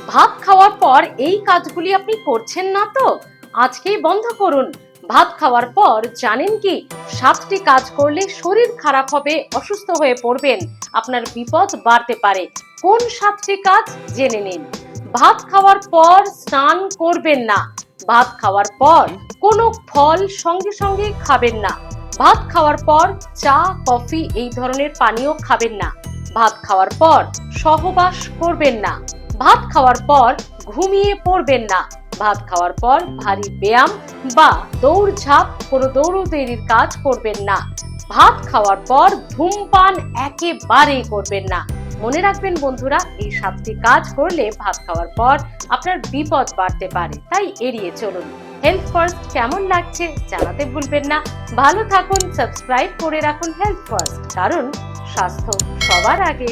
ভাত খাওয়ার পর এই কাজগুলি আপনি করছেন না তো? আজকেই বন্ধ করুন। ভাত খাওয়ার পর জানেন কি 7টি কাজ করলে শরীর খারাপ হবে, অসুস্থ হয়ে পড়বেন, আপনার বিপদ বাড়তে পারে। কোন 7টি কাজ জেনে নিন। ভাত খাওয়ার পর স্নান করবেন না। ভাত খাওয়ার পর কোনো ফল সঙ্গে সঙ্গে খাবেন না। ভাত খাওয়ার পর চা, কফি এই ধরনের পানীয় খাবেন না। ভাত খাওয়ার পর সহবাস করবেন না। ভাত খাওয়ার পর ঘুমিয়ে পড়বেন না। ভাত খাওয়ার পর ভারী ব্যায়াম বা দৌড়ঝাঁপ, কোনো দৌড়দৌড়ির কাজ করবেন না। ভাত খাওয়ার পর ধূমপান একেবারেই করবেন না। মনে রাখবেন বন্ধুরা, এই 7টি কাজ করলে ভাত খাওয়ার পর আপনার বিপদ বাড়তে পারে, তাই এড়িয়ে চলুন। হেলথ ফার্স্ট কেমন লাগছে জানাতে ভুলবেন না। ভালো থাকুন, সাবস্ক্রাইব করে রাখুন হেলথ ফার্স্ট, কারণ স্বাস্থ্য সবার আগে।